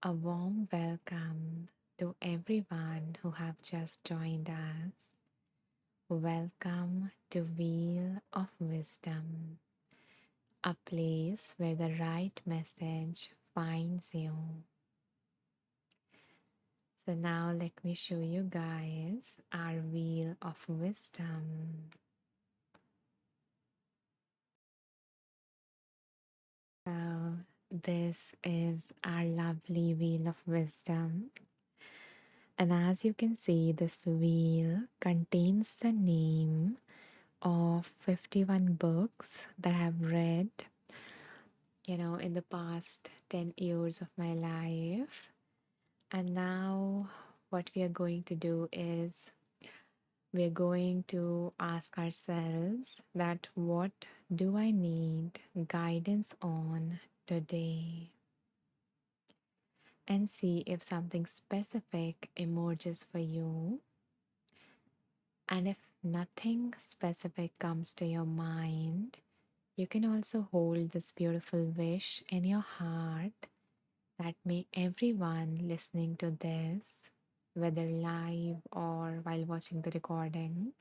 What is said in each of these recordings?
A warm welcome to everyone who have just joined us. Welcome to Wheel of Wisdom, a place where the right message finds you. So now let me show you guys our Wheel of Wisdom. So this is our lovely Wheel of Wisdom. And as you can see, this wheel contains the name of 51 books that I've read, in the past 10 years of my life. And now, what we are going to do is we're going to ask ourselves that what do I need guidance on today? And see if something specific emerges for you. And if nothing specific comes to your mind, you can also hold this beautiful wish in your heart that may everyone listening to this, whether live or while watching the recording,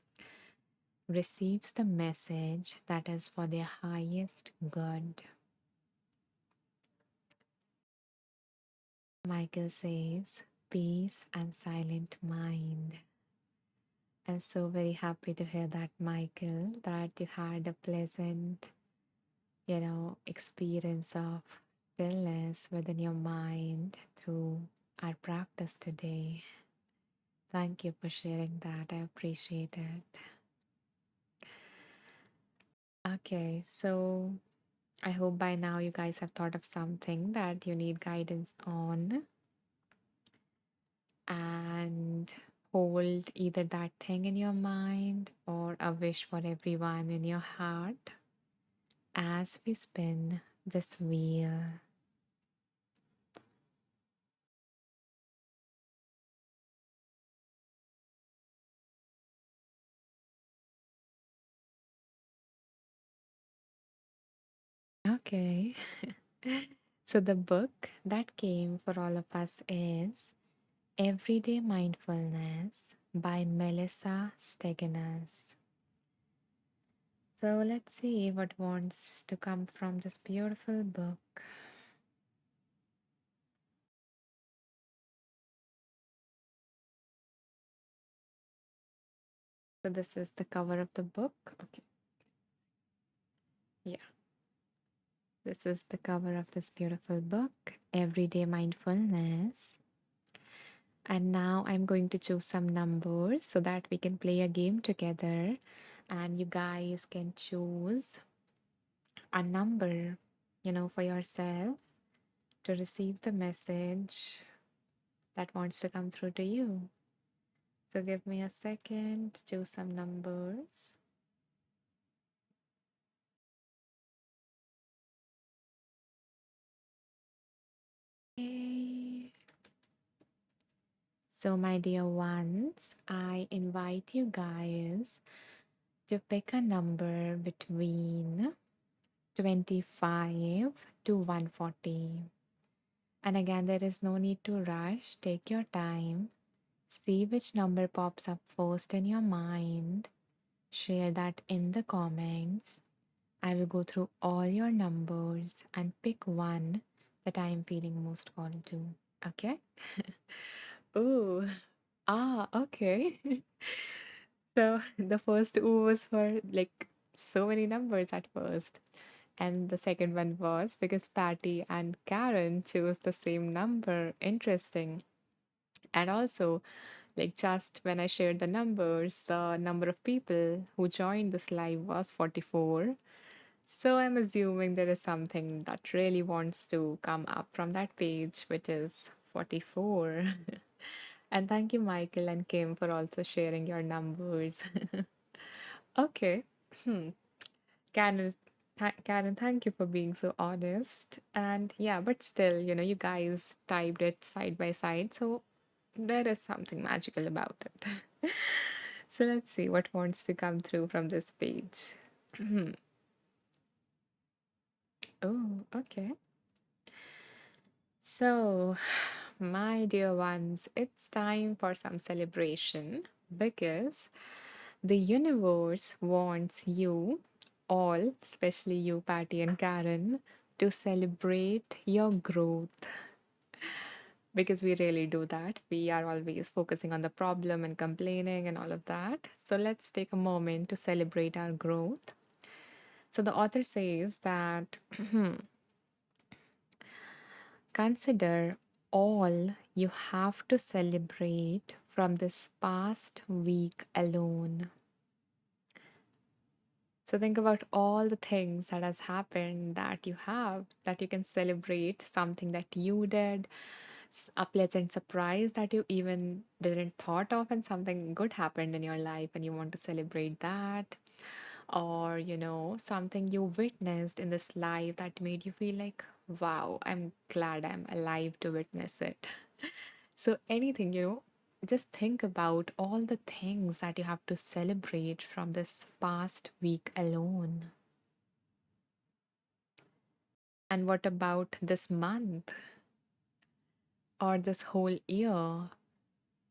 receives the message that is for their highest good. Michael says, peace and silent mind. I'm so very happy to hear that, Michael, that you had a pleasant experience of stillness within your mind through our practice today. Thank you for sharing that. I appreciate it. Okay, so I hope by now you guys have thought of something that you need guidance on and hold either that thing in your mind or a wish for everyone in your heart as we spin this wheel. Okay. So, the book that came for all of us is Everyday Mindfulness by Melissa Steginus. So, let's see what wants to come from this beautiful book. So, this is the cover of the book. Okay, yeah, this is the cover of this beautiful book, Everyday Mindfulness. And now I'm going to choose some numbers so that we can play a game together and you guys can choose a number, for yourself to receive the message that wants to come through to you. So give me a second to choose some numbers. Okay. So, my dear ones, I invite you guys to pick a number between 25 to 140. And again, there is no need to rush. Take your time. See which number pops up first in your mind. Share that in the comments. I will go through all your numbers and pick one that I am feeling most called to. Okay? Oh, okay. So the first ooh was for like so many numbers at first. And the second one was because Patty and Karen chose the same number. Interesting. And also, like just when I shared the numbers, the number of people who joined this live was 44. So I'm assuming there is something that really wants to come up from that page, which is 44. And thank you, Michael and Kim, for also sharing your numbers. Okay. Hmm. Karen, Karen, thank you for being so honest. And yeah, but still, you guys typed it side by side. So there is something magical about it. So let's see what wants to come through from this page. Oh, okay. So, my dear ones, it's time for some celebration because the universe wants you all, especially you, Patty and Karen, to celebrate your growth because we really do that. We are always focusing on the problem and complaining and all of that. So, let's take a moment to celebrate our growth. So, the author says that consider all you have to celebrate from this past week alone. So think about all the things that has happened that you have that you can celebrate something that you did, a pleasant surprise that you even didn't thought of and something good happened in your life and you want to celebrate that, or something you witnessed in this life that made you feel like, wow, I'm glad I'm alive to witness it. So anything, just think about all the things that you have to celebrate from this past week alone. And what about this month or this whole year?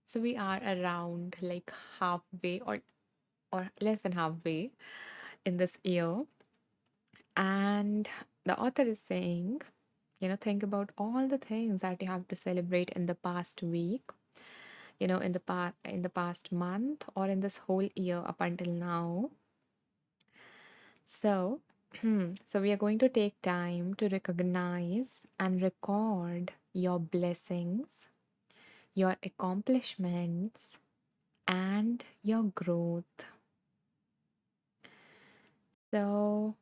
So we are around like halfway or less than halfway in this year. And the author is saying, think about all the things that you have to celebrate in the past week, in the past month or in this whole year up until now. So, so we are going to take time to recognize and record your blessings, your accomplishments, and your growth. So,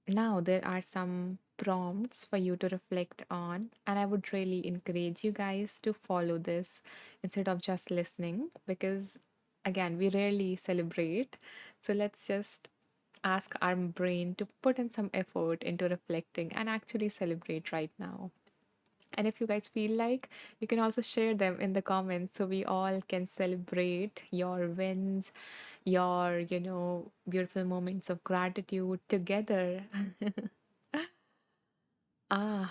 now there are some prompts for you to reflect on, and I would really encourage you guys to follow this instead of just listening because, again, we rarely celebrate. So, let's just ask our brain to put in some effort into reflecting and actually celebrate right now. And if you guys feel like, you can also share them in the comments so we all can celebrate your wins, your, beautiful moments of gratitude together.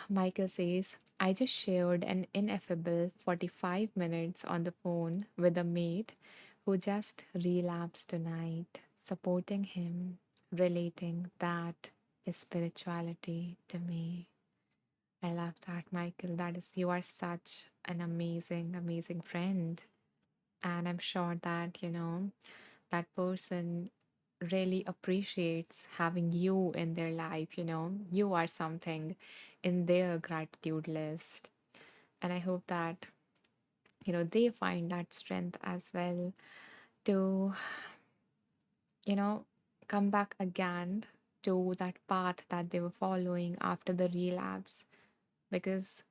Michael says, I just shared an ineffable 45 minutes on the phone with a mate who just relapsed tonight, supporting him, relating that is spirituality to me. I love that, Michael. That is, you are such an amazing, amazing friend. And I'm sure that, that person really appreciates having you in their life. You are something in their gratitude list. And I hope that, they find that strength as well to, you know, come back again to that path that they were following after the relapse. Because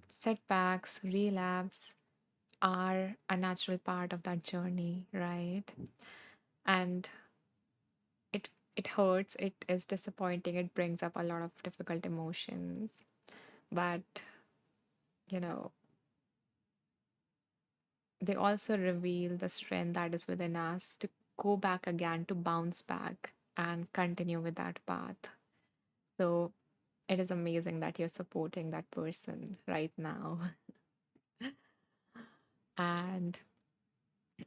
setbacks, relapse are a natural part of that journey, right? And it hurts, it is disappointing, it brings up a lot of difficult emotions. But, you know, they also reveal the strength that is within us to go back again, to bounce back and continue with that path. So it is amazing that you're supporting that person right now. And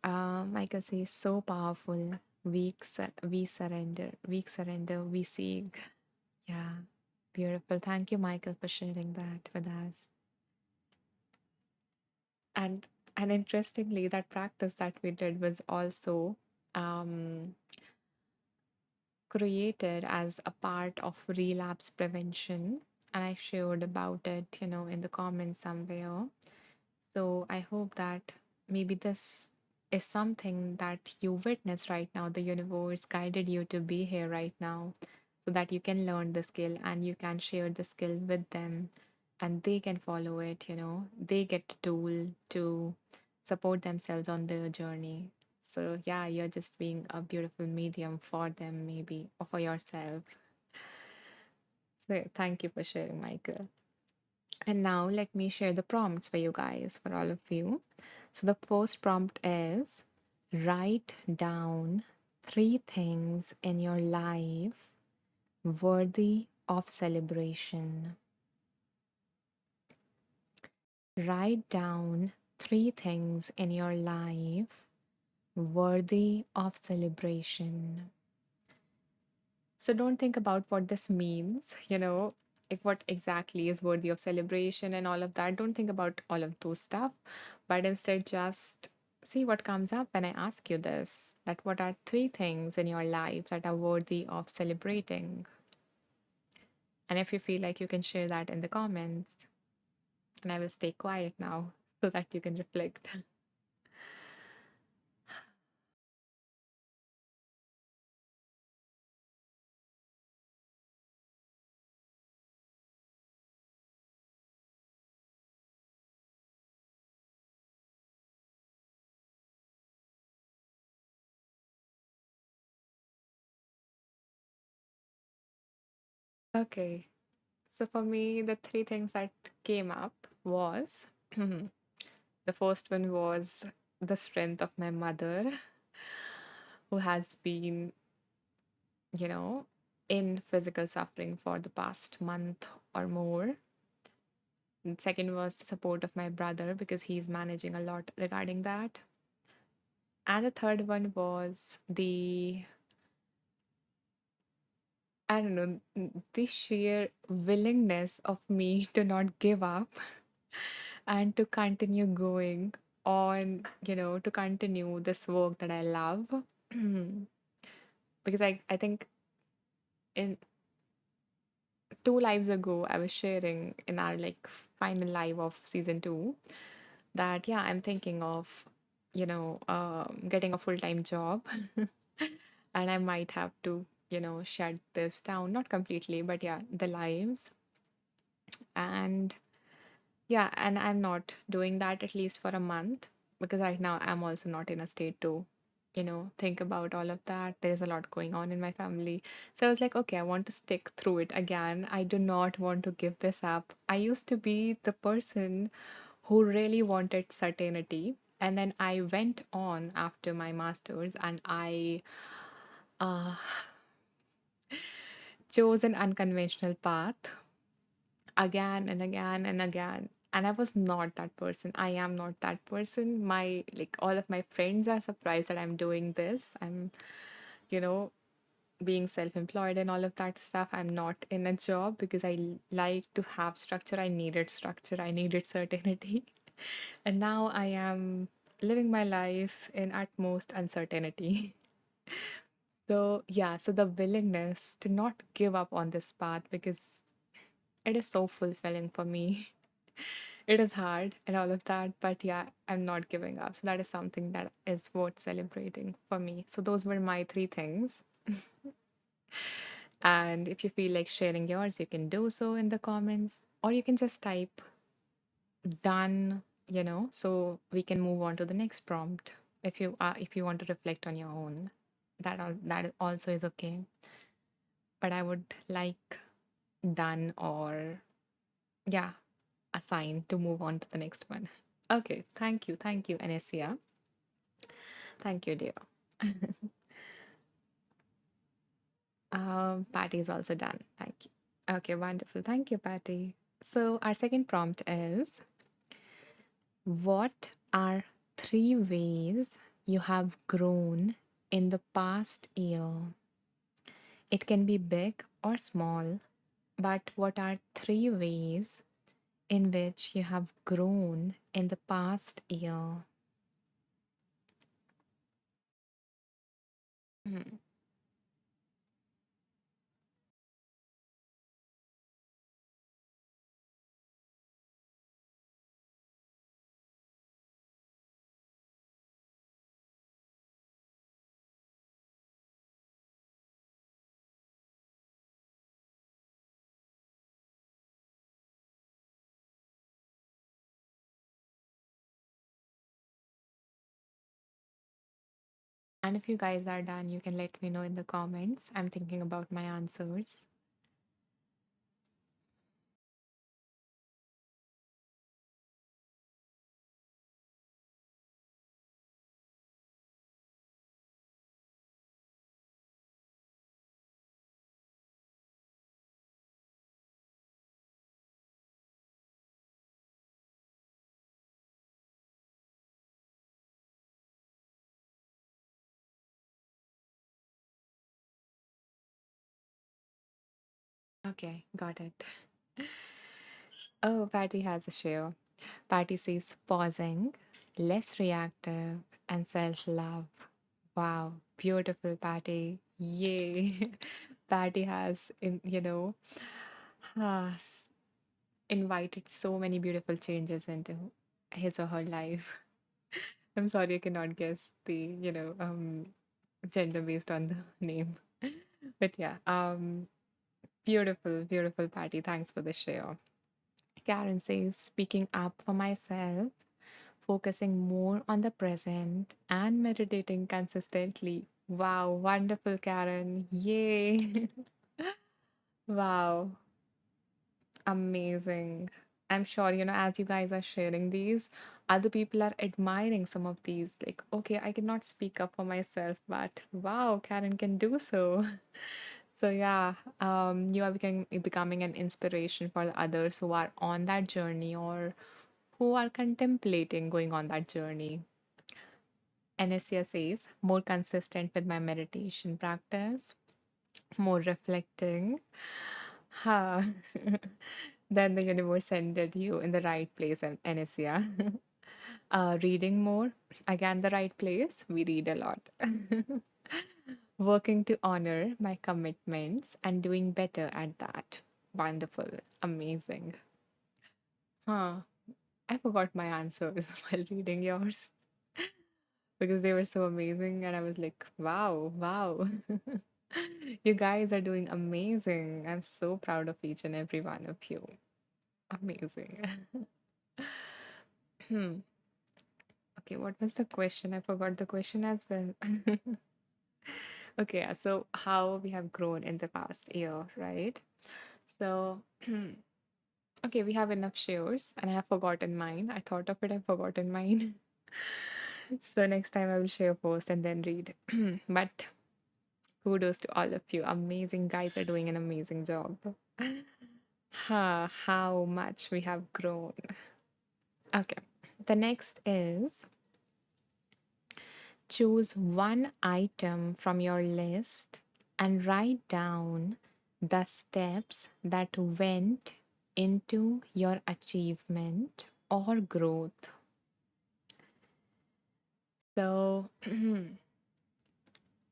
Michael says, so powerful. We surrender. Weak surrender. We seek. Yeah, beautiful. Thank you, Michael, for sharing that with us. And and interestingly, that practice that we did was also um, created as a part of relapse prevention, and I shared about it, in the comments somewhere. So I hope that maybe this is something that you witness right now. The universe guided you to be here right now so that you can learn the skill and you can share the skill with them and they can follow it. They get the tool to support themselves on their journey. So, yeah, you're just being a beautiful medium for them, maybe, or for yourself. So, thank you for sharing, Michael. And now let me share the prompts for you guys, for all of you. So the first prompt is write down three things in your life worthy of celebration. Write down three things in your life worthy of celebration. So don't think about what this means, like what exactly is worthy of celebration and all of that. Don't think about all of those stuff, but instead just see what comes up when I ask you this, that what are three things in your life that are worthy of celebrating? And if you feel like you can share that in the comments, and I will stay quiet now so that you can reflect. Okay. So for me, the three things that came up was the first one was the strength of my mother, who has been, you know, in physical suffering for the past month or more. And second was the support of my brother because he's managing a lot regarding that. And the third one was I don't know, the sheer willingness of me to not give up and to continue going on, to continue this work that I love. Because I think in 2 lives ago, I was sharing in our like final live of season two that, yeah, I'm thinking of, getting a full time job. And I might have to, shut this down, not completely, but yeah, the lives. And yeah, and I'm not doing that at least for a month because right now I'm also not in a state to, think about all of that. There's a lot going on in my family. So I was like, okay, I want to stick through it again. I do not want to give this up. I used to be the person who really wanted certainty. And then I went on after my master's and I uh, chose an unconventional path again and again and again. And I was not that person. I am not that person. My, like, all of my friends are surprised that I'm doing this. I'm, you know, being self employed and all of that stuff. I'm not in a job because like to have structure. I needed structure, I needed certainty. And now I am living my life in utmost uncertainty. So, yeah, so the willingness to not give up on this path because it is so fulfilling for me. It is hard and all of that, but yeah, I'm not giving up. So that is something that is worth celebrating for me. So those were my three things. And if you feel like sharing yours, you can do so in the comments, or you can just type done, so we can move on to the next prompt. If you want to reflect on your own, that also is okay. But I would like done or yeah, a sign to move on to the next one. Okay, thank you, Anesia. Thank you, dear. Patty is also done. Thank you. Okay, wonderful. Thank you, Patty. So, our second prompt is what are three ways you have grown in the past year? It can be big or small, but what are three ways in which you have grown in the past year? Mhm. And if you guys are done, you can let me know in the comments. I'm thinking about my answers. Okay, got it. Oh, Patty has a share. Patty says pausing, less reactive, and self love. Wow, beautiful, Patty. Yay. Patty has, has invited so many beautiful changes into his or her life. I'm sorry, I cannot guess the, gender based on the name. But yeah, beautiful, beautiful, Patty. Thanks for the share. Karen says, speaking up for myself, focusing more on the present, and meditating consistently. Wow, wonderful, Karen. Yay. Wow, amazing. I'm sure, as you guys are sharing these, other people are admiring some of these. Like, okay, I cannot speak up for myself, but wow, Karen can do so. So yeah, you are becoming an inspiration for the others who are on that journey or who are contemplating going on that journey. Anessia says, more consistent with my meditation practice, more reflecting. Ha. Then the universe sended you in the right place, and Anessia. Reading more, again, the right place. We read a lot. Working to honor my commitments and doing better at that. Wonderful. Amazing. Huh. I forgot my answers while reading yours because they were so amazing. And I was like, wow, wow. You guys are doing amazing. I'm so proud of each and every one of you. Amazing. Hmm. Okay, what was the question? I forgot the question as well. Okay, yeah, so how we have grown in the past year, right? So, okay, we have enough shares, and I have forgotten mine. I thought of it, I've forgotten mine. So, next time I will share first and then read. But kudos to all of you. Amazing guys are doing an amazing job. How much we have grown. Okay, the next is choose one item from your list and write down the steps that went into your achievement or growth. So,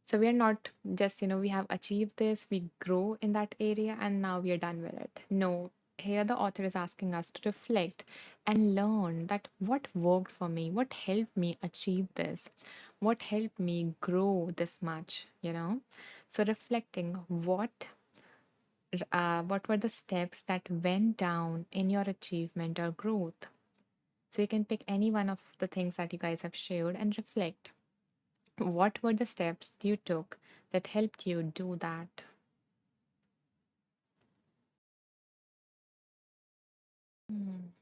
so we are not just, we have achieved this, we grow in that area, and now we are done with it. No, here the author is asking us to reflect and learn that what worked for me, what helped me achieve this, what helped me grow this much. So reflecting what were the steps that went down in your achievement or growth. So you can pick any one of the things that you guys have shared and reflect. What were the steps you took that helped you do that? Hmm.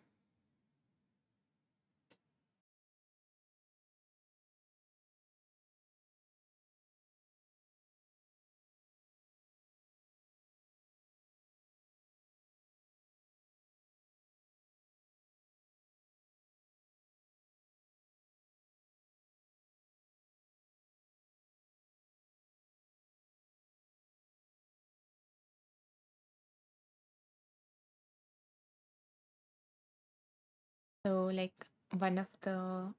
So, like one of the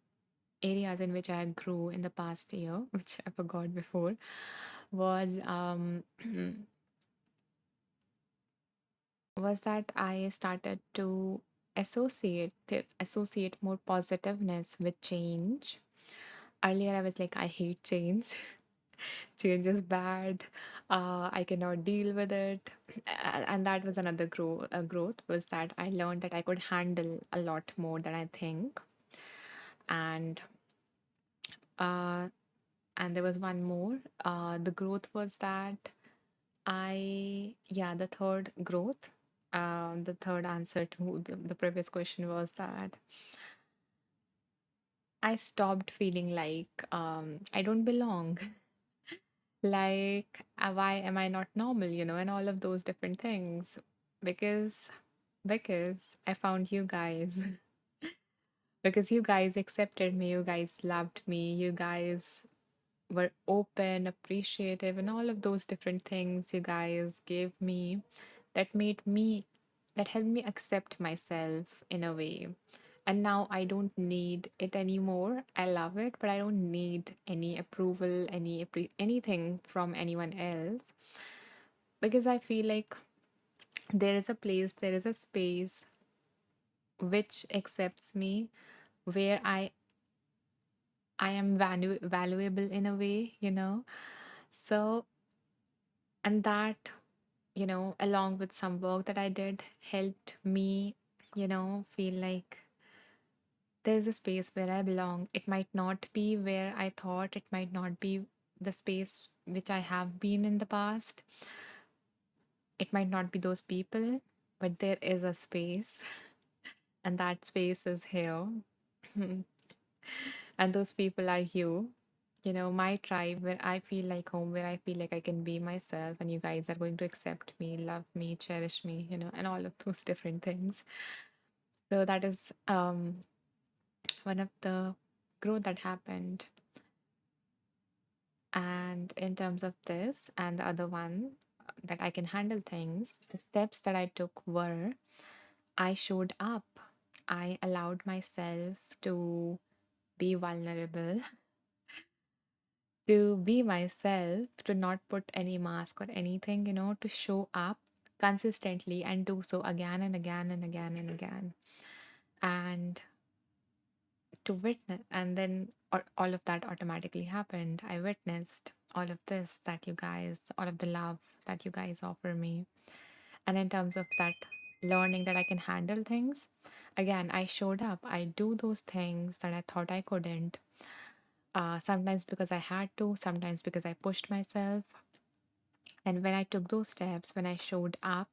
areas in which I grew in the past year, which I forgot before, was was that I started to associate more positiveness with change. Earlier, I was like, I hate change. Change is bad. I cannot deal with it. And that was another growth was that I learned that I could handle a lot more than I think. And uh, and there was one more. The growth was that the third growth. The third answer to the previous question was that I stopped feeling like I don't belong. Like, why am I not normal, and all of those different things. Because I found you guys. Because you guys accepted me, you guys loved me, you guys were open, appreciative, and all of those different things you guys gave me. that made me, that helped me accept myself in a way. And now I don't need it anymore. I love it, but I don't need any approval, anything from anyone else, because I feel like there is a place, there is a space which accepts me, where I am valuable in a way, So, and that, along with some work that I did, helped me, feel like there's a space where I belong. It might not be where I thought, it might not be the space which I have been in the past. It might not be those people, but there is a space, and that space is here. And those people are you. My tribe, where I feel like home, where I feel like I can be myself, and you guys are going to accept me, love me, cherish me, and all of those different things. So that is one of the growth that happened. And in terms of this and the other one, that I can handle things, the steps that I took were, I showed up. I allowed myself to be vulnerable, to be myself, to not put any mask or anything, to show up consistently and do so again and again and again and again. And to witness, and then all of that automatically happened. I witnessed all of this, that you guys, all of the love that you guys offer me. And in terms of that, learning that I can handle things, again, I showed up. I do those things that I thought I couldn't. Sometimes because I had to, sometimes because I pushed myself. And when I took those steps, when I showed up,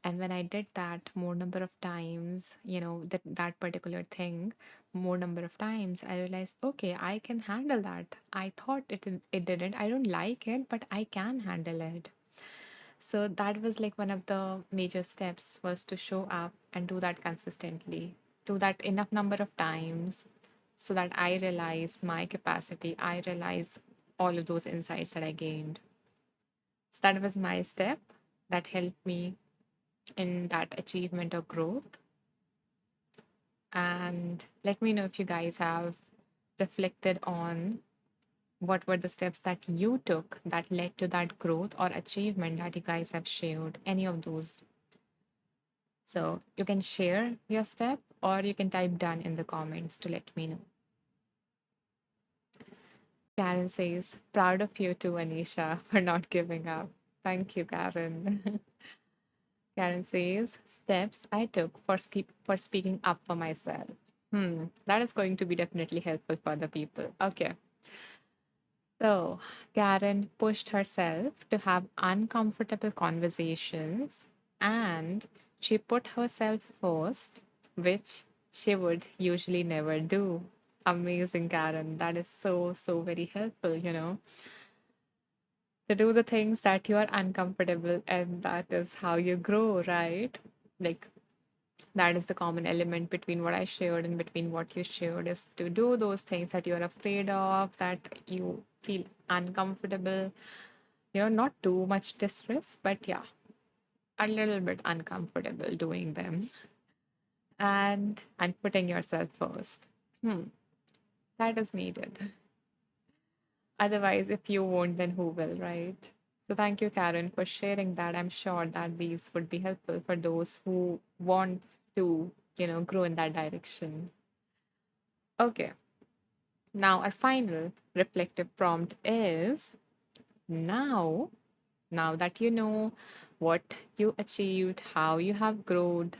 and when I did that more number of times, that particular thing, more number of times, I realized, okay, I can handle that. I thought it didn't. I don't like it, but I can handle it. So that was like one of the major steps, was to show up and do that consistently, do that enough number of times, so that I realize my capacity, I realize all of those insights that I gained. So that was my step that helped me in that achievement or growth. And let me know if you guys have reflected on what were the steps that you took that led to that growth or achievement that you guys have shared, any of those. So you can share your step, or you can type done in the comments to let me know. Karen says, proud of you too, Anisha, for not giving up. Thank you, Karen. Karen says, steps I took for speaking up for myself. That is going to be definitely helpful for the people. Okay. So, Karen pushed herself to have uncomfortable conversations, and she put herself first, which she would usually never do. Amazing, Karen. That is so, so very helpful, to do the things that you are uncomfortable, and that is how you grow, right? Like, that is the common element between what I shared and between what you shared, is to do those things that you're afraid of, that you feel uncomfortable, not too much distress, but yeah, a little bit uncomfortable doing them, and putting yourself first. That is needed. Otherwise, if you won't, then who will, right? So thank you, Karen, for sharing that. I'm sure that these would be helpful for those who want to, grow in that direction. Okay. Now, our final reflective prompt is, now, now that you know what you achieved, how you have grown,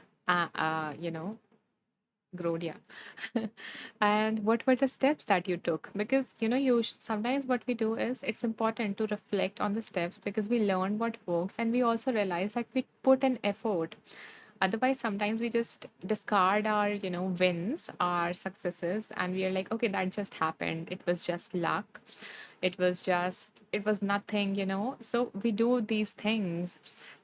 growed, yeah. And what were the steps that you took? Because, sometimes what we do is, it's important to reflect on the steps, because we learn what works and we also realize that we put an effort. Otherwise, sometimes we just discard our, wins, our successes, and we are like, okay, that just happened. It was just luck. It was nothing, So we do these things.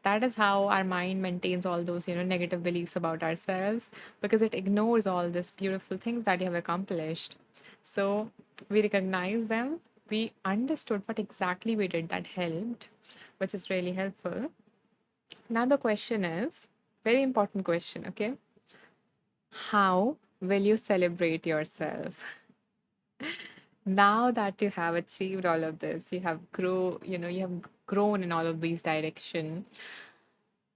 That is how our mind maintains all those, negative beliefs about ourselves, because it ignores all these beautiful things that you have accomplished. So we recognize them. We understood what exactly we did that helped, which is really helpful. Now the question is very important question, okay? How will you celebrate yourself? Now that you have achieved all of this, you have grown in all of these direction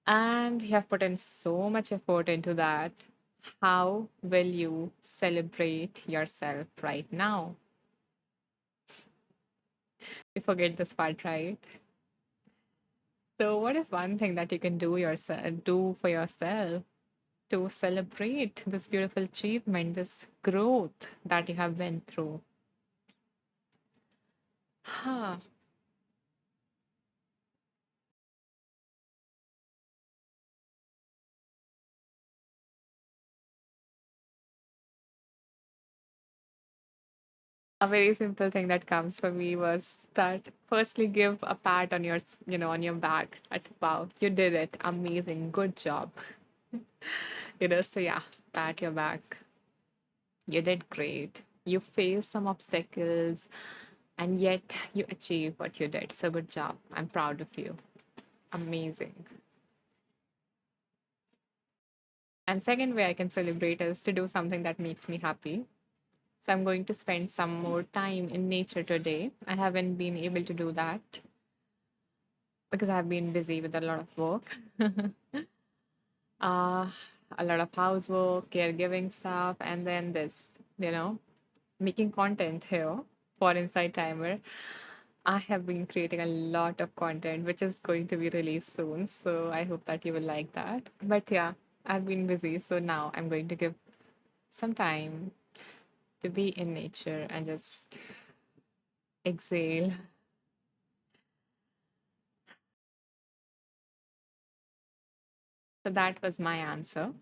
and you have put in so much effort into that. How will you celebrate yourself right now? You forget this part, right? So what is one thing that you can do for yourself to celebrate this beautiful achievement, this growth that you have been through? Huh. A very simple thing that comes for me was that firstly give a pat on on your back at wow, you did it. Amazing. Good job. So yeah, pat your back. You did great. You faced some obstacles and yet you achieved what you did. So good job. I'm proud of you. Amazing. And second way I can celebrate is to do something that makes me happy. So I'm going to spend some more time in nature today. I haven't been able to do that because I've been busy with a lot of work, uh, a lot of housework, caregiving stuff, and then you know, making content here for Inside Timer. I have been creating a lot of content, which is going to be released soon. So I hope that you will like that. But yeah, I've been busy. So now I'm going to give some time to be in nature and just exhale. So that was my answer.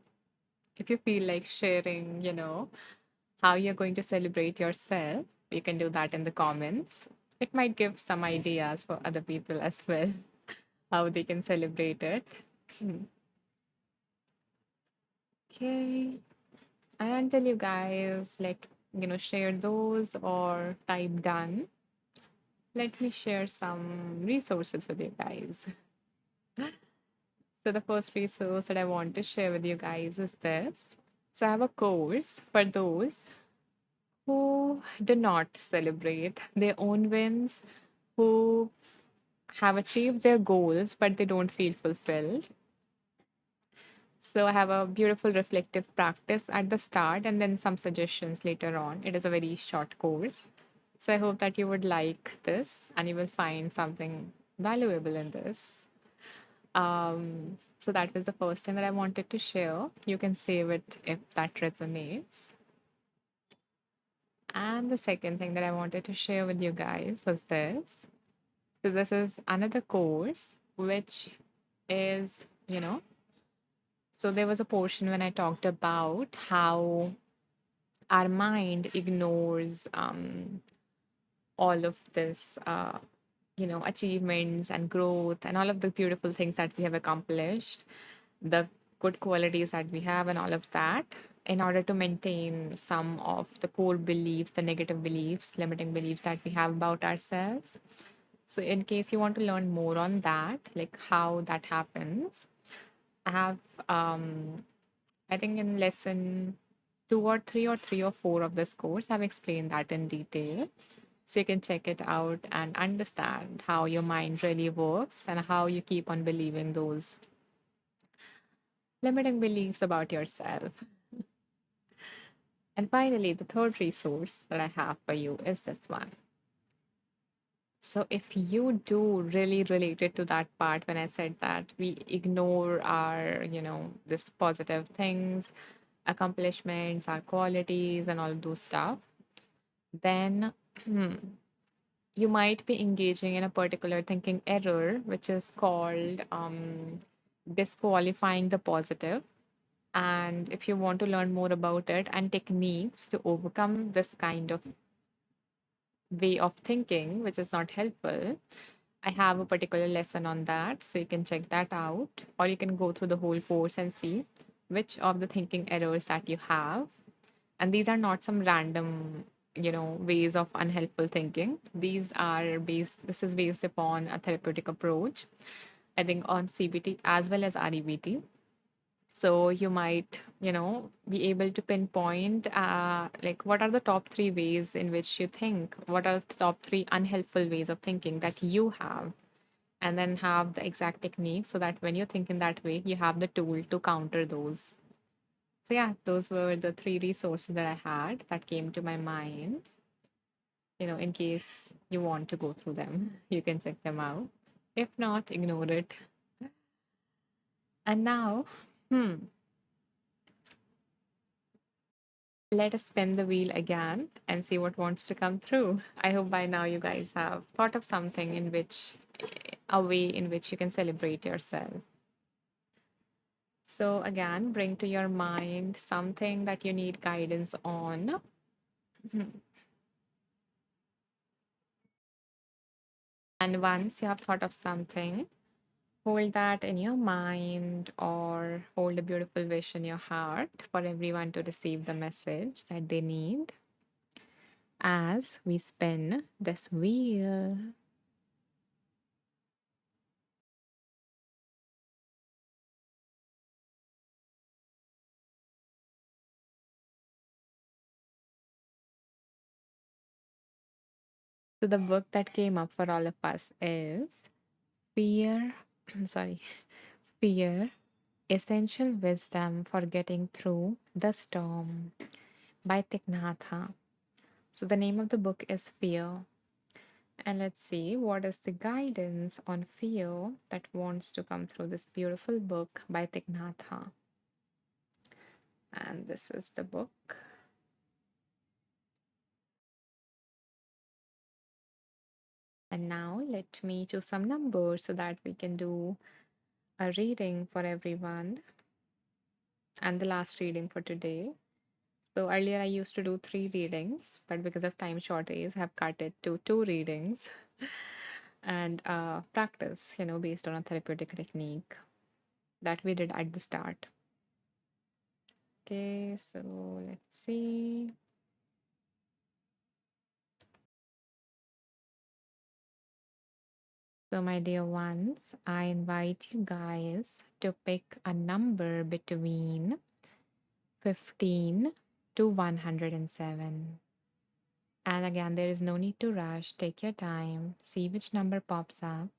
If you feel like sharing, how you're going to celebrate yourself, you can do that in the comments. It might give some ideas for other people as well, how they can celebrate it. Okay. And until you guys share those or type done, let me share some resources with you guys. So the first resource that I want to share with you guys is this. So I have a course for those who do not celebrate their own wins, who have achieved their goals, but they don't feel fulfilled. So I have a beautiful reflective practice at the start and then some suggestions later on. It is a very short course. So I hope that you would like this and you will find something valuable in this. So that was the first thing that I wanted to share. You can save it if that resonates. And the second thing that I wanted to share with you guys was this. So this is another course which is, so there was a portion when I talked about how our mind ignores all of this, achievements and growth and all of the beautiful things that we have accomplished, the good qualities that we have, and all of that, in order to maintain some of the core beliefs, the negative beliefs, limiting beliefs that we have about ourselves. So, in case you want to learn more on that, like how that happens, I have, I think in lesson three or four of this course, I've explained that in detail. So you can check it out and understand how your mind really works and how you keep on believing those limiting beliefs about yourself. And finally, the third resource that I have for you is this one. So if you do really related to that part when I said that we ignore our, this positive things, accomplishments, our qualities, and all those stuff, then you might be engaging in a particular thinking error, which is called disqualifying the positive. And if you want to learn more about it and techniques to overcome this kind of way of thinking, which is not helpful, I have a particular lesson on that. So you can check that out, or you can go through the whole course and see which of the thinking errors that you have. And these are not some random, ways of unhelpful thinking. This is based upon a therapeutic approach. I think on CBT as well as REBT. So you might, be able to pinpoint like what are the top three ways in which you think, what are the top three unhelpful ways of thinking that you have, and then have the exact technique so that when you think in that way, you have the tool to counter those. So yeah, those were the three resources that I had that came to my mind. In case you want to go through them, you can check them out. If not, ignore it. And now, hmm, let us spin the wheel again and see what wants to come through. I hope by now you guys have thought of something in which, a way in which you can celebrate yourself. So, again, bring to your mind something that you need guidance on. Mhm. And once you have thought of something, hold that in your mind or hold a beautiful wish in your heart for everyone to receive the message that they need as we spin this wheel. So, the book that came up for all of us is Fear, sorry, Fear Essential Wisdom for Getting Through the Storm by Thich Nhat. So, the name of the book is Fear. And let's see what is the guidance on fear that wants to come through this beautiful book by Thich Nhat. And this is the book. And now let me choose some numbers so that we can do a reading for everyone and the last reading for today. So earlier I used to do three readings, but because of time shortage, I have cut it to two readings and practice, based on a therapeutic technique that we did at the start. Okay, so let's see. So, my dear ones, I invite you guys to pick a number between 15 to 107. And again, there is no need to rush. Take your time, see which number pops up,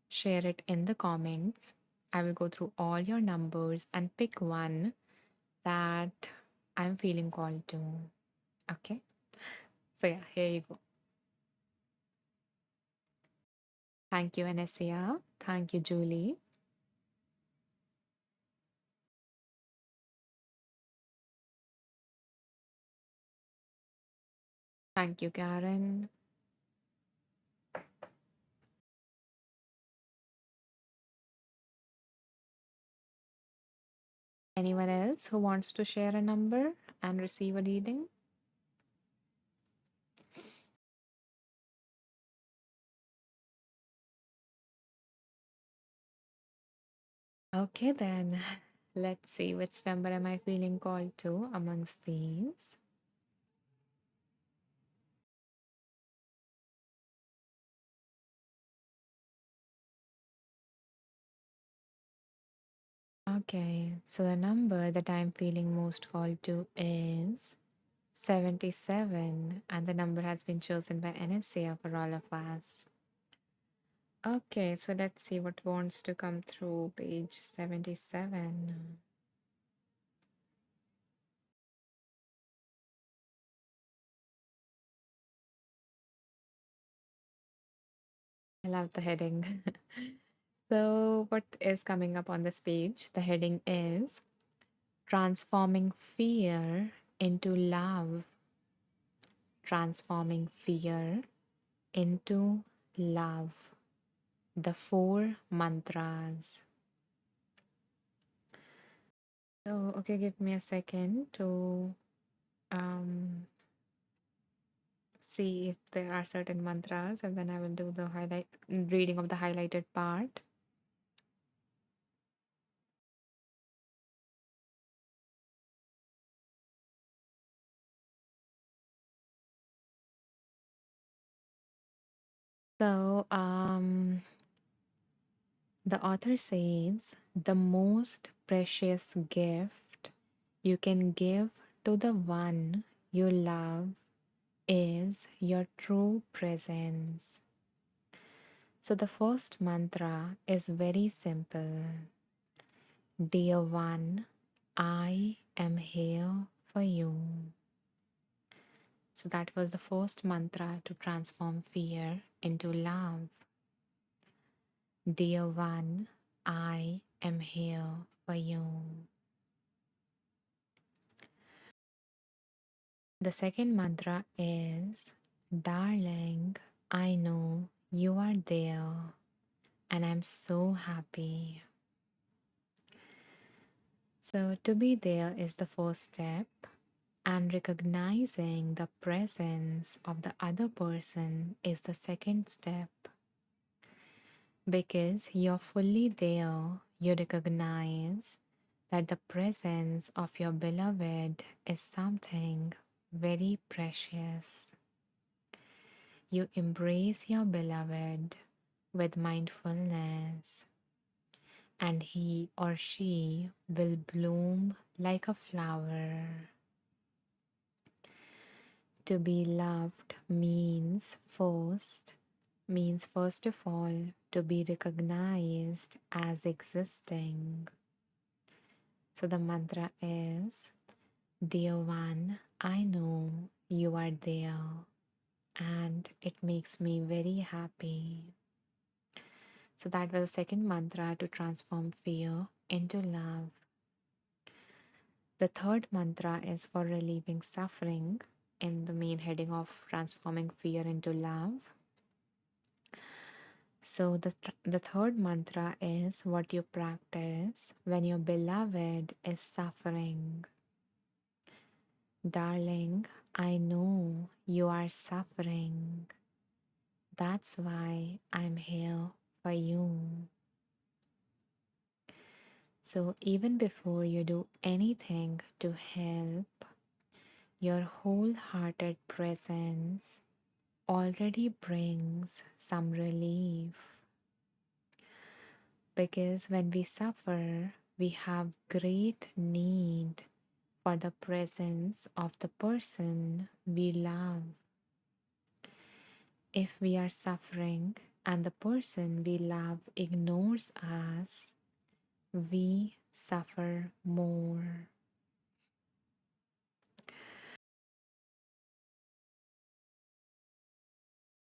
share it in the comments. I will go through all your numbers and pick one that I'm feeling called to. Okay? So, yeah, here you go. Thank you, Anesia. Thank you, Julie. Thank you, Karen. Anyone else who wants to share a number and receive a reading? Okay, then let's see which number am I feeling called to amongst these. Okay, so the number that I'm feeling most called to is 77, and the number has been chosen by Anastasia for all of us. Okay, so let's see what wants to come through page 77. I love the heading. So, what is coming up on this page? The heading is Transforming Fear into Love. Transforming Fear into Love. The four mantras. So, okay, give me a second to um, see if there are certain mantras, and then I will do the highlight reading of the highlighted part. So, The author says the most precious gift you can give to the one you love is your true presence. So the first mantra is very simple. Dear one, I am here for you. So that was the first mantra to transform fear into love. Dear one, I am here for you. The second mantra is, darling, I know you are there and I'm so happy. So, to be there is the first step, and recognizing the presence of the other person is the second step. Because you're fully there, you recognize that the presence of your beloved is something very precious. You embrace your beloved with mindfulness, and he or she will bloom like a flower. To be loved means first of all to be recognized as existing. So the mantra is, dear one, I know you are there and it makes me very happy. So that was the second mantra to transform fear into love. The third mantra is for relieving suffering in the main heading of transforming fear into love. So the third mantra is what you practice when your beloved is suffering. Darling, I know you are suffering. That's why I'm here for you. So even before you do anything to help, your wholehearted presence already brings some relief. Because when we suffer, we have great need for the presence of the person we love. If we are suffering and the person we love ignores us, we suffer more.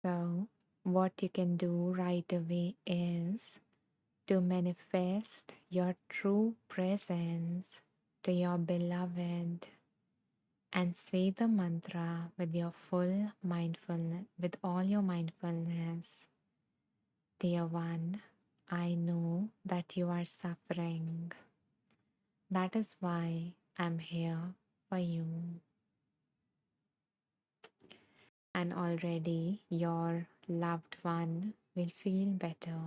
So, what you can do right away is to manifest your true presence to your beloved and say the mantra with your full mindfulness, with all your mindfulness. Dear one, I know that you are suffering. That is why I'm here for you. And already your loved one will feel better.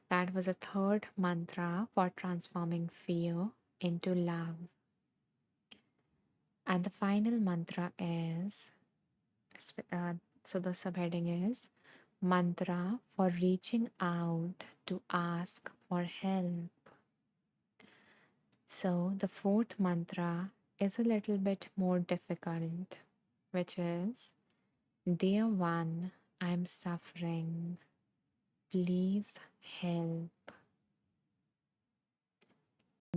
That was a third mantra for transforming fear into love. And the final mantra is so the subheading is mantra for reaching out to ask for help. So the fourth mantra is a little bit more difficult, which is, dear one, I'm suffering. Please help.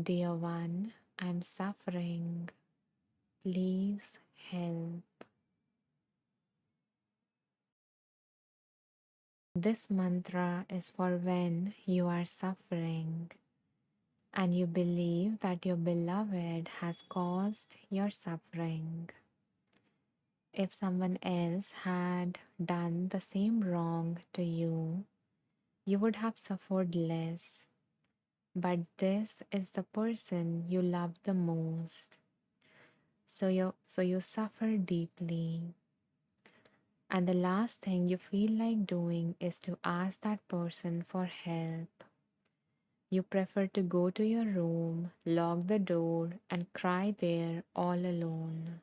Dear one, I'm suffering. Please help. This mantra is for when you are suffering and you believe that your beloved has caused your suffering. If someone else had done the same wrong to you, you would have suffered less. But this is the person you love the most. So you suffer deeply. And the last thing you feel like doing is to ask that person for help. You prefer to go to your room, lock the door, and cry there all alone.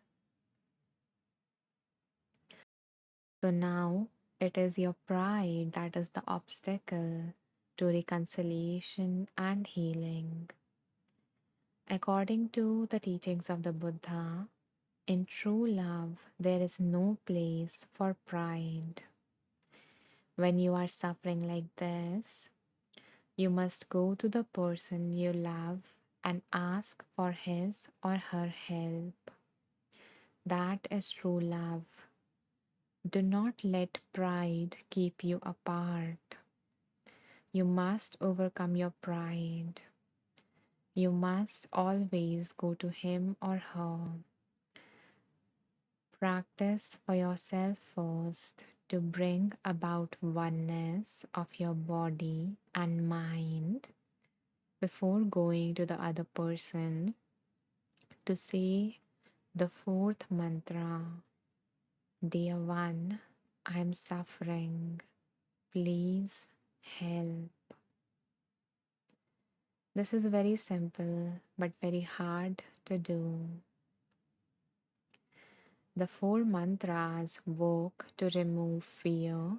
So now It is your pride that is the obstacle to reconciliation and healing. According to the teachings of the Buddha, in true love, there is no place for pride. When you are suffering like this, you must go to the person you love and ask for his or her help. That is true love. Do not let pride keep you apart. You must overcome your pride. You must always go to him or her. Practice for yourself first to bring about oneness of your body and mind before going to the other person to say the fourth mantra. Dear one, I'm suffering. Please help. This is very simple but very hard to do. The four mantras work to remove fear,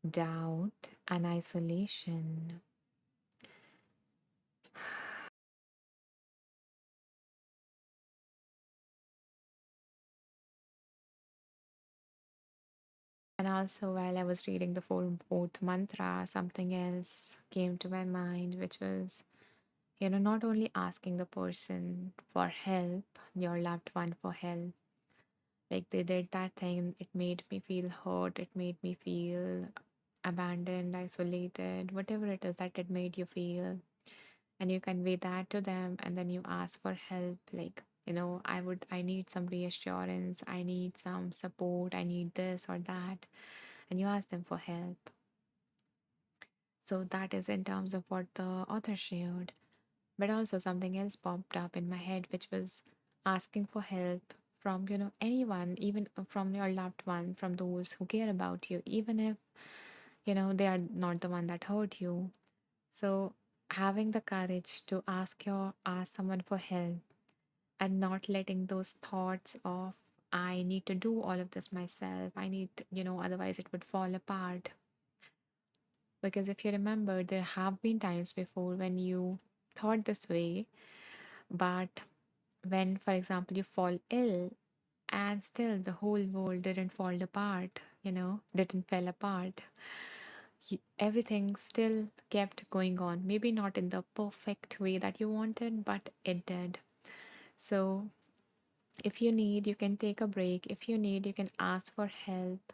doubt, and isolation. And also, while I was reading the fourth mantra, something else came to my mind, which was, not only asking the person for help, your loved one for help, like they did that thing, it made me feel hurt, it made me feel abandoned, isolated, whatever it is that it made you feel. And you convey that to them, and then you ask for help, like, I need some reassurance, I need some support, I need this or that, and you ask them for help. So that is in terms of what the author shared. But also something else popped up in my head, which was asking for help from, anyone, even from your loved one, from those who care about you, even if, they are not the one that hurt you. So having the courage to ask someone for help and not letting those thoughts of I need to do all of this myself. I need, otherwise it would fall apart. Because if you remember, there have been times before when you thought this way, but when, for example, you fall ill and still the whole world didn't fall apart, didn't fell apart. Everything still kept going on. Maybe not in the perfect way that you wanted, but it did. So if you need, you can take a break. If you need, you can ask for help.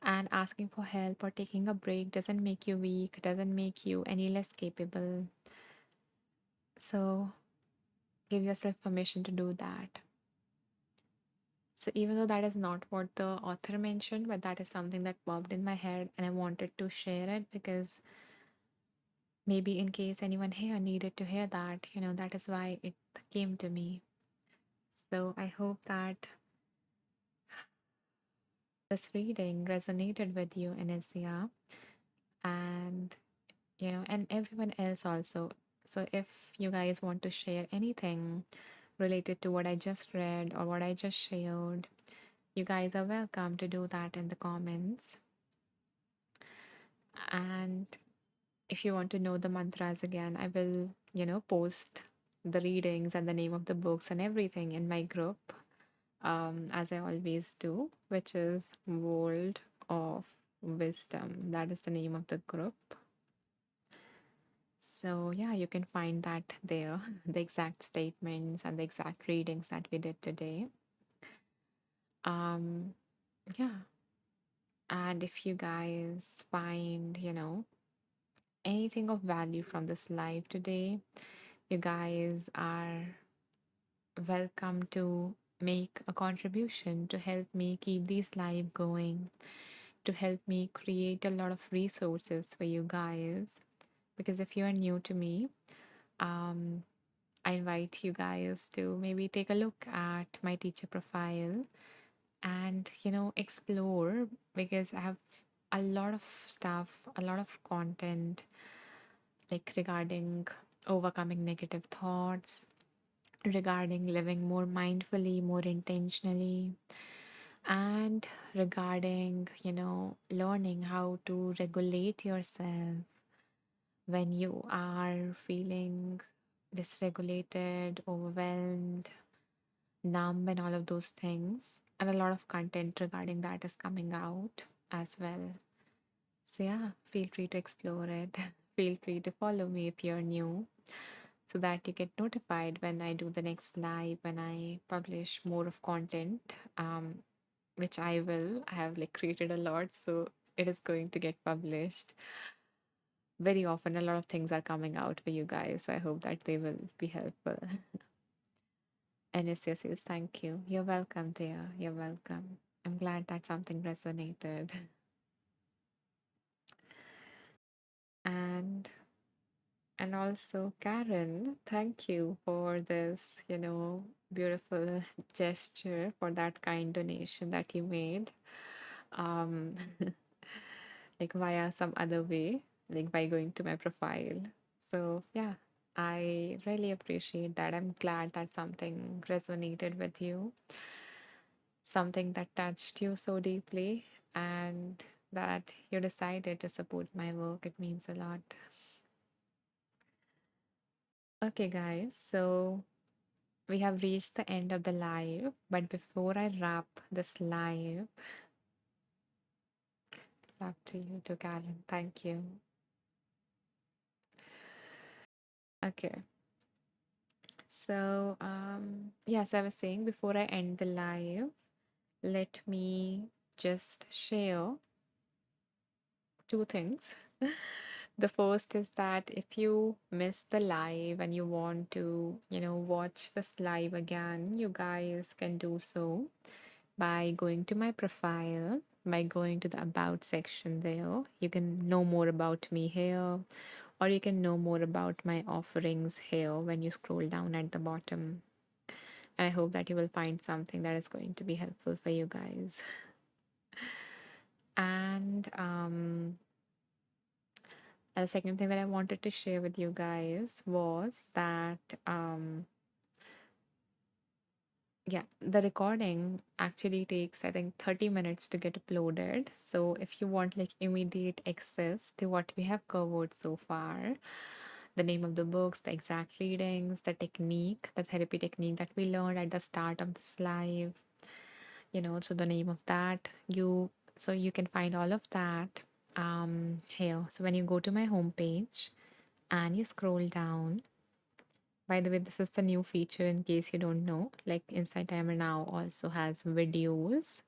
And asking for help or taking a break doesn't make you weak, doesn't make you any less capable. So give yourself permission to do that. So even though that is not what the author mentioned, but that is something that popped in my head and I wanted to share it because maybe in case anyone here needed to hear that, that is why it came to me. So I hope that this reading resonated with you, Anasia, and and everyone else also. So if you guys want to share anything related to what I just read or what I just shared, you guys are welcome to do that in the comments. And if you want to know the mantras again, I will, post the readings and the name of the books and everything in my group, as I always do, which is World of Wisdom. That is the name of the group. So, yeah, you can find that there, the exact statements and the exact readings that we did today. Um, yeah, and if you guys find, anything of value from this live today, you guys are welcome to make a contribution to help me keep these live going, to help me create a lot of resources for you guys. Because if you are new to me, um, I invite you guys to maybe take a look at my teacher profile and, explore because I have a lot of stuff, a lot of content like regarding overcoming negative thoughts, regarding living more mindfully, more intentionally, And regarding, learning how to regulate yourself when you are feeling dysregulated, overwhelmed, numb, and all of those things. And a lot of content regarding that is coming out as well. So, yeah, feel free to explore it. Feel free to follow me if you're new so that you get notified when I do the next live, when I publish more of content, which I will. I have like created a lot, so it is going to get published very often. A lot of things are coming out for you guys. So I hope that they will be helpful. And yes, thank you. You're welcome, dear. You're welcome. I'm glad that something resonated. And also Karen, thank you for this, beautiful gesture, for that kind donation that you made. Um like via some other way, like by going to my profile. So yeah, I really appreciate that. I'm glad that something resonated with you, something that touched you so deeply, and that you decided to support my work. It means a lot. Okay, guys, so we have reached the end of the live, but before I wrap this live, up to you to Karen. Thank you. Okay. So, yes, I was saying before I end the live, let me just share two things. The first is that if you miss the live and you want to, watch this live again, you guys can do so by going to my profile, by going to the About section there. You can know more about me here, or you can know more about my offerings here when you scroll down at the bottom. I hope that you will find something that is going to be helpful for you guys. And the second thing that I wanted to share with you guys was that, yeah, the recording actually takes, I think, 30 minutes to get uploaded. So if you want like immediate access to what we have covered so far, the name of the books, the exact readings, the technique, the therapy technique that we learned at the start of this live, so the name of that, so you can find all of that here. So when you go to my homepage and you scroll down, by the way, this is the new feature in case you don't know, like Insight Timer now also has videos,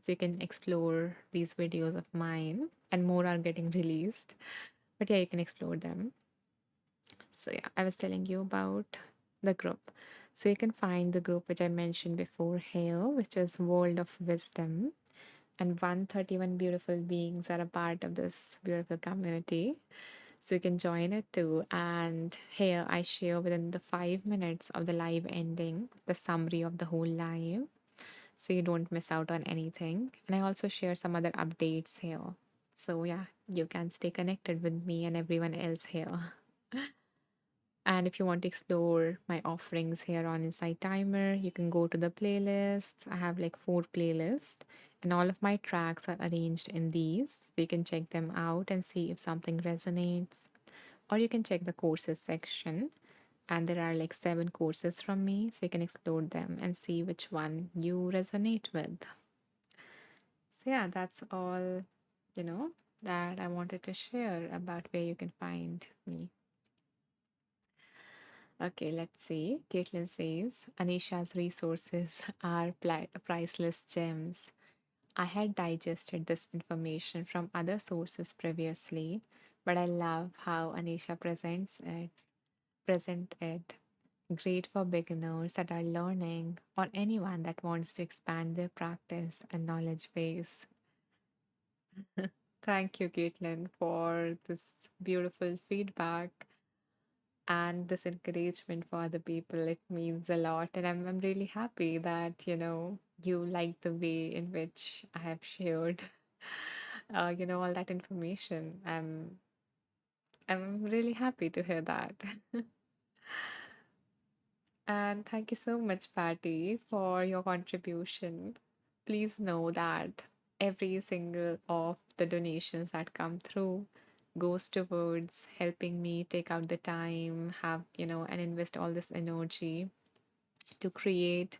so you can explore these videos of mine, and more are getting released, but yeah, you can explore them. So yeah, I was telling you about the group. So you can find the group which I mentioned before here, which is World of Wisdom, and 131 beautiful beings are a part of this beautiful community. So you can join it too. And here I share within the 5 minutes of the live ending the summary of the whole live, so you don't miss out on anything. And I also share some other updates here. So yeah, you can stay connected with me and everyone else here. And if you want to explore my offerings here on Insight Timer, you can go to the playlists. I have like 4 playlists, and all of my tracks are arranged in these. So you can check them out and see if something resonates. Or you can check the courses section, and there are like 7 courses from me. So you can explore them and see which one you resonate with. So, yeah, that's all, you know, that I wanted to share about where you can find me. Okay, let's see. Caitlin says Anisha's resources are priceless gems. I had digested this information from other sources previously, but I love how Anisha present it. Great for beginners that are learning or anyone that wants to expand their practice and knowledge base. Thank you, Caitlin, for this beautiful feedback and this encouragement for other people. It means a lot, and I'm really happy that you like the way in which I have shared all that information. I'm really happy to hear that. And thank you so much, Patty, for your contribution. please know that every single of the donations that come through goes towards helping me take out the time, have, and invest all this energy to create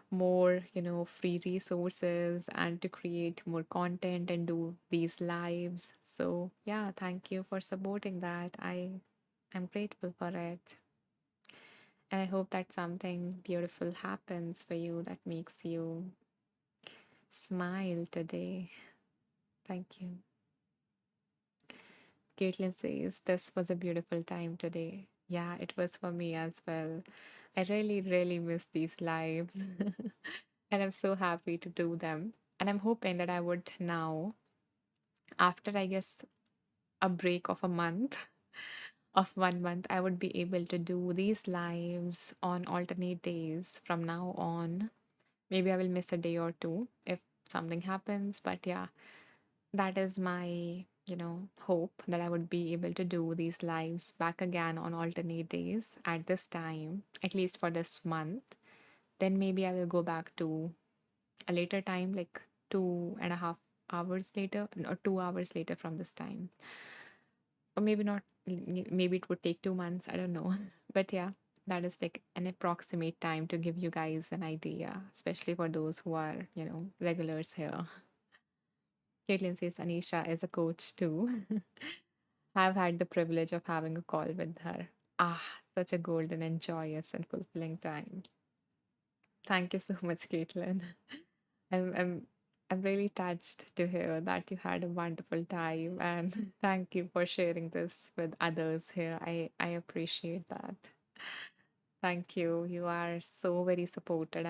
more, free resources and to create more content and do these lives. So, yeah, thank you for supporting that. I'm grateful for it. And I hope that something beautiful happens for you that makes you smile today. Thank you. Caitlin says, this was a beautiful time today. Yeah, it was for me as well. I really, really miss these lives. And I'm so happy to do them. And I'm hoping that I would now, after I guess a break of a month, of 1 month, I would be able to do these lives on alternate days from now on. Maybe I will miss a day or two if something happens. But yeah, that is my, hope that I would be able to do these lives back again on alternate days at this time, at least for this month. Then maybe I will go back to a later time, like 2.5 hours later, or 2 hours later from this time. Or maybe not, maybe it would take 2 months, I don't know. But yeah, that is like an approximate time to give you guys an idea, especially for those who are, regulars here. Caitlin says Anisha is a coach too. I've had the privilege of having a call with her. Ah, such a golden and joyous and fulfilling time. Thank you so much, Caitlin. I'm I'm I'm really touched to hear that you had a wonderful time, and thank you for sharing this with others here. I appreciate that. Thank you. You are so very supportive,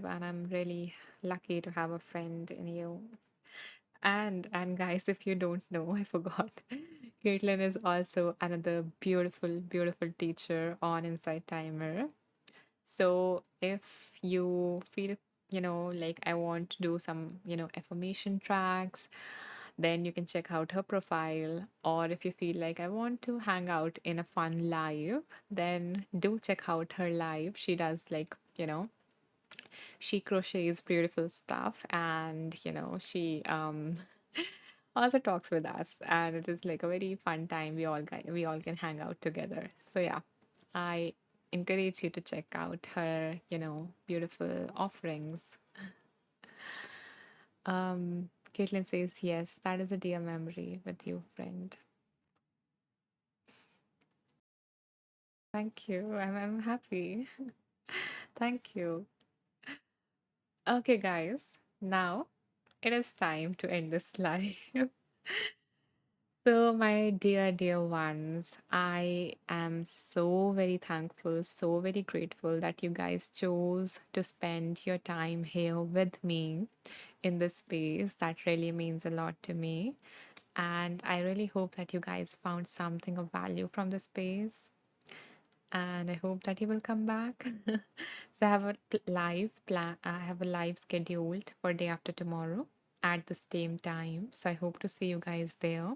and I'm really lucky to have a friend in you. And guys, if you don't know, I forgot. Caitlin is also another beautiful, beautiful teacher on Inside Timer. So if you feel, like I want to do some, affirmation tracks, then you can check out her profile. Or if you feel like I want to hang out in a fun live, then do check out her live. She does like, she crochets beautiful stuff, and she also talks with us, and it is like a very fun time. We all can hang out together. So yeah, I encourage you to check out her, beautiful offerings. Caitlin says yes, that is a dear memory with you, friend. Thank you. I'm happy. Thank you. Okay, guys, now it is time to end this live. So, my dear, dear ones, I am so very thankful, so very grateful that you guys chose to spend your time here with me in this space. That really means a lot to me. And I really hope that you guys found something of value from the space. And I hope that you will come back. So, I have a live plan, I have a live scheduled for day after tomorrow at the same time. So, I hope to see you guys there.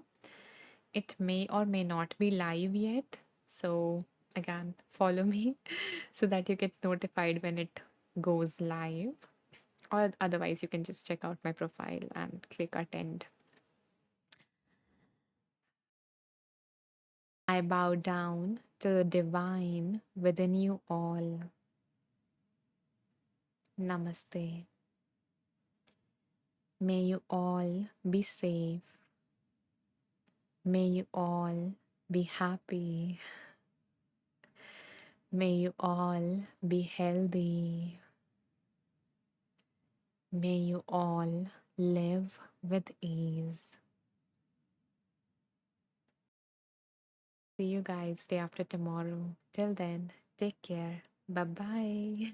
It may or may not be live yet. So, again, follow me so that you get notified when it goes live. Or otherwise, you can just check out my profile and click attend. I bow down to the divine within you all. Namaste. May you all be safe. May you all be happy. May you all be healthy. May you all live with ease. See you guys day after tomorrow. Till then, take care. Bye bye.